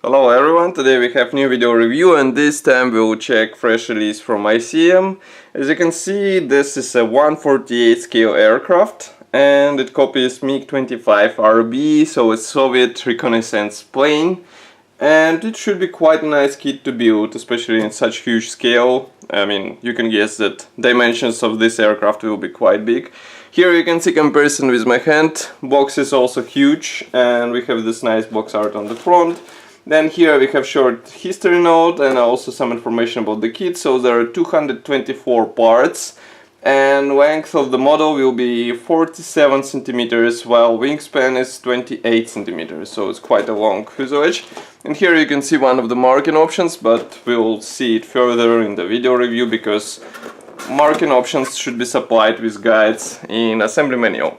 Hello everyone, today we have new video review and this time we'll check fresh release from ICM. As you can see, this is a 1/48 scale aircraft and it copies MiG-25RB, so it's Soviet reconnaissance plane, and it should be quite a nice kit to build, especially in such huge scale. I mean, you can guess that dimensions of this aircraft will be quite big. Here you can see comparison with my hand. Box is also huge and we have this nice box art on the front. Then here we have short history note and also some information about the kit. So there are 224 parts and length of the model will be 47 centimeters, while wingspan is 28 centimeters, so it's quite a long fuselage. And here you can see one of the marking options, but we'll see it further in the video review because marking options should be supplied with guides in assembly manual.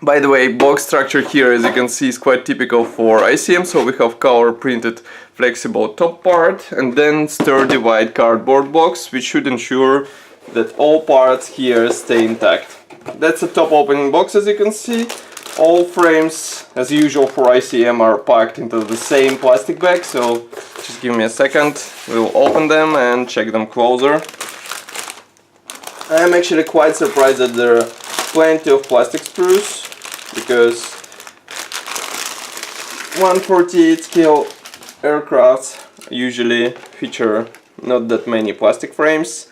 By the way, box structure here, as you can see, is quite typical for ICM, so we have color printed flexible top part and then sturdy white cardboard box, which should ensure that all parts here stay intact. That's a top opening box, as you can see. All frames, as usual for ICM, are packed into the same plastic bag, so just give me a second, we'll open them and check them closer. I'm actually quite surprised that there are plenty of plastic sprues, because 1/48 scale aircrafts usually feature not that many plastic frames,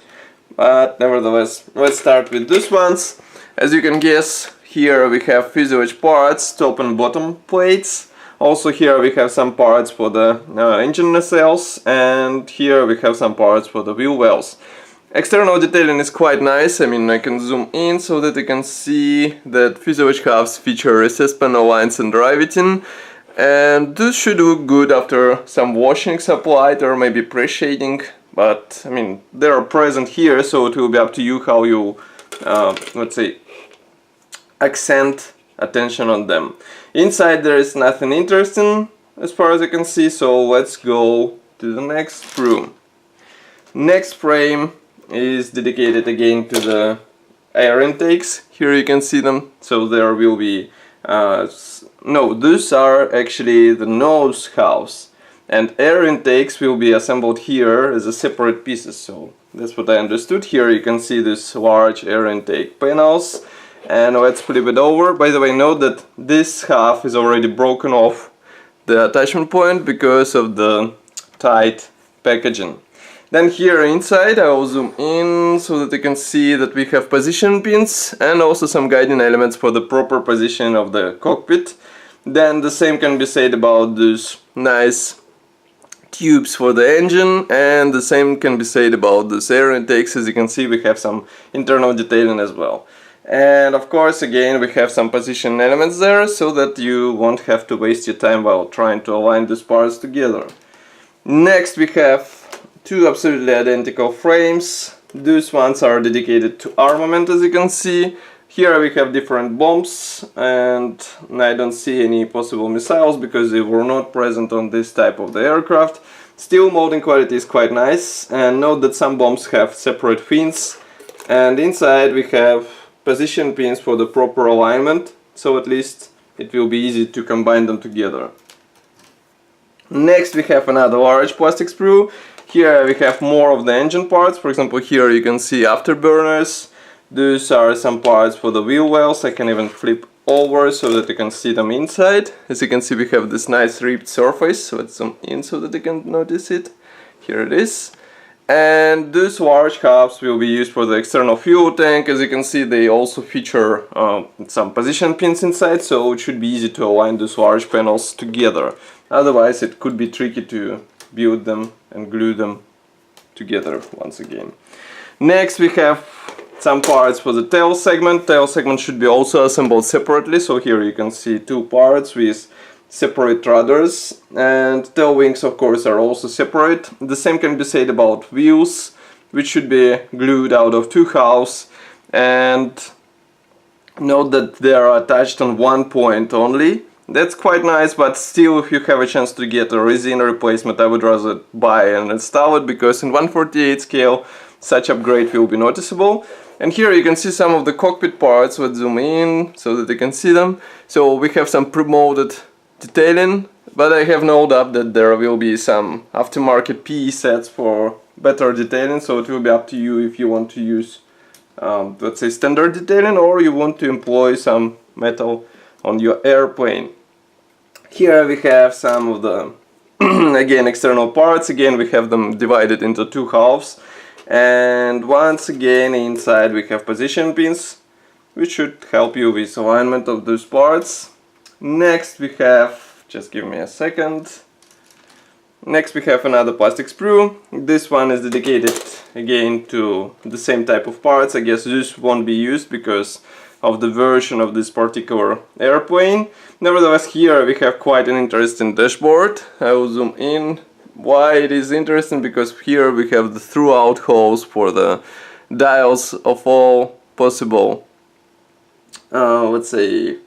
but nevertheless, let's start with these ones. As you can guess, here we have fuselage parts, top and bottom plates. Also here we have some parts for the engine nacelles, and here we have some parts for the wheel wells. External detailing is quite nice. I mean, I can zoom in so that you can see that fuselage halves feature recessed panel lines and riveting, and this should look good after some washings applied or maybe pre-shading, but I mean, they are present here, so it will be up to you how you, let's say, accent attention on them. Inside there is nothing interesting as far as I can see, so let's go to the next sprue. Next frame is dedicated again to the air intakes. Here you can see them, so there will be no, these are actually the nose halves, and air intakes will be assembled here as a separate pieces, so that's what I understood. Here you can see these large air intake panels, and let's flip it over. By the way, note that this half is already broken off the attachment point because of the tight packaging. Then here inside I will zoom in so that you can see that we have position pins and also some guiding elements for the proper position of the cockpit. Then the same can be said about these nice tubes for the engine, and the same can be said about these air intakes. As you can see, we have some internal detailing as well. And of course, again, we have some position elements there so that you won't have to waste your time while trying to align these parts together. Next we have two absolutely identical frames. These ones are dedicated to armament, as you can see. Here we have different bombs, and I don't see any possible missiles because they were not present on this type of the aircraft. Still, molding quality is quite nice, and note that some bombs have separate fins, and inside we have position pins for the proper alignment, so at least it will be easy to combine them together. Next we have another large plastic sprue. Here we have more of the engine parts. For example, here you can see afterburners. These are some parts for the wheel wells. I can even flip over so that you can see them inside. As you can see, we have this nice ribbed surface. So let's zoom in so that you can notice it. Here it is. And these large halves will be used for the external fuel tank. As you can see, they also feature some position pins inside, so it should be easy to align these large panels together. Otherwise, it could be tricky to build them and glue them together once again. Next we have some parts for the tail segment. Tail segment should be also assembled separately, so here you can see two parts with separate rudders, and tail wings of course are also separate. The same can be said about wheels, which should be glued out of two halves, and note that they are attached on one point only. That's quite nice, but still, if you have a chance to get a resin replacement, I would rather buy and install it, because in 1/48 scale such upgrade will be noticeable. And here you can see some of the cockpit parts. Let's zoom in so that you can see them. So we have some pre-molded detailing, but I have no doubt that there will be some aftermarket PE sets for better detailing, so it will be up to you if you want to use let's say standard detailing, or you want to employ some metal on your airplane. Here we have some of the again external parts. Again, we have them divided into two halves, and once again inside we have position pins, which should help you with alignment of those parts. Next we have, just give me a second, next we have another plastic sprue. This one is dedicated again to the same type of parts. I guess this won't be used because of the version of this particular airplane. Nevertheless, here we have quite an interesting dashboard. I will zoom in. Why it is interesting? Because here we have the throughout holes for the dials of all possible let's say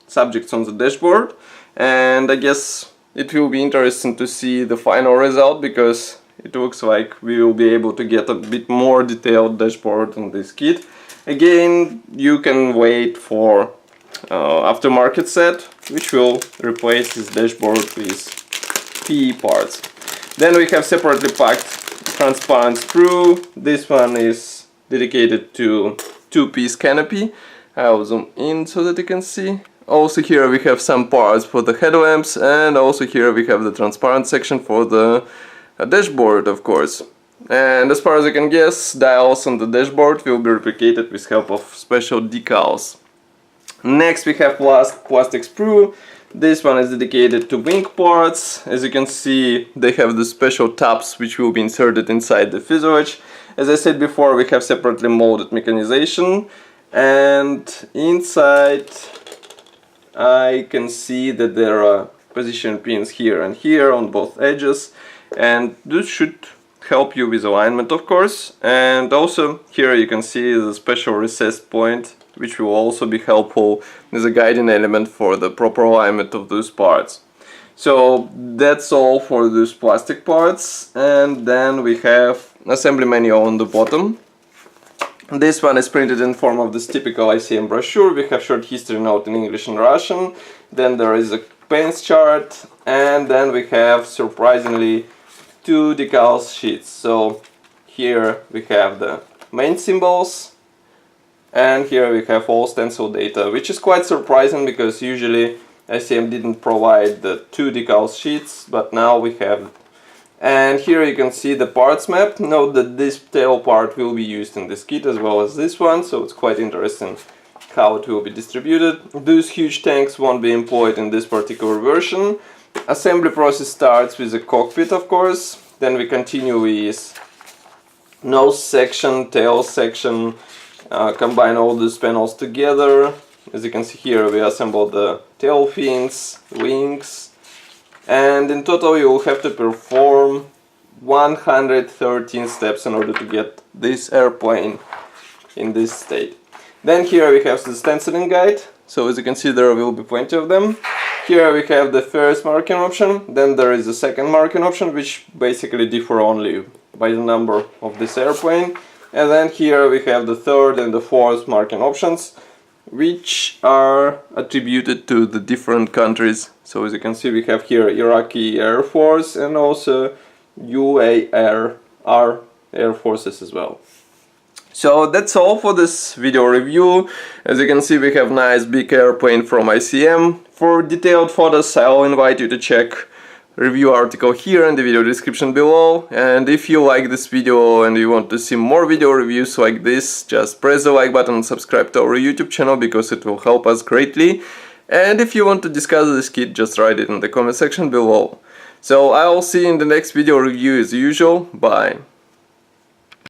subjects on the dashboard, and I guess it will be interesting to see the final result, because it looks like we will be able to get a bit more detailed dashboard on this kit. Again, you can wait for aftermarket set, which will replace this dashboard with PE parts. Then we have separately packed transparent sprue. This one is dedicated to two-piece canopy. I'll zoom in so that you can see. Also here we have some parts for the headlamps, and also here we have the transparent section for the dashboard, of course. And as far as I can guess, dials on the dashboard will be replicated with help of special decals. Next we have plastic sprue. This one is dedicated to wing parts. As you can see, they have the special tabs which will be inserted inside the fuselage. As I said before, we have separately molded mechanization, and inside I can see that there are position pins here and here on both edges, and this should help you with alignment, of course. And also here you can see the special recessed point, which will also be helpful as a guiding element for the proper alignment of those parts. So that's all for those plastic parts, and then we have assembly manual on the bottom. This one is printed in form of this typical ICM brochure. We have short history note in English and Russian, then there is a paints chart, and then we have, surprisingly, two decals sheets. So here we have the main symbols, and here we have all stencil data, which is quite surprising because usually ICM didn't provide the two decal sheets, but now we have. And here you can see the parts map. Note that this tail part will be used in this kit as well as this one, so it's quite interesting how it will be distributed. Those huge tanks won't be employed in this particular version. Assembly process starts with the cockpit, of course. Then we continue with nose section, tail section, combine all these panels together. As you can see here, we assemble the tail fins, wings, and in total you will have to perform 113 steps in order to get this airplane in this state. Then here we have the stenciling guide. So as you can see, there will be plenty of them. Here we have the first marking option, then there is the second marking option, which basically differ only by the number of this airplane. And then here we have the third and the fourth marking options, which are attributed to the different countries. So as you can see, we have here Iraqi Air Force and also UAR Air Forces as well. So that's all for this video review. As you can see, we have nice big airplane from ICM. For detailed photos, I'll invite you to check review article here in the video description below. And if you like this video and you want to see more video reviews like this, just press the like button and subscribe to our YouTube channel, because it will help us greatly. And if you want to discuss this kit, just write it in the comment section below. So I'll see you in the next video review as usual. Bye!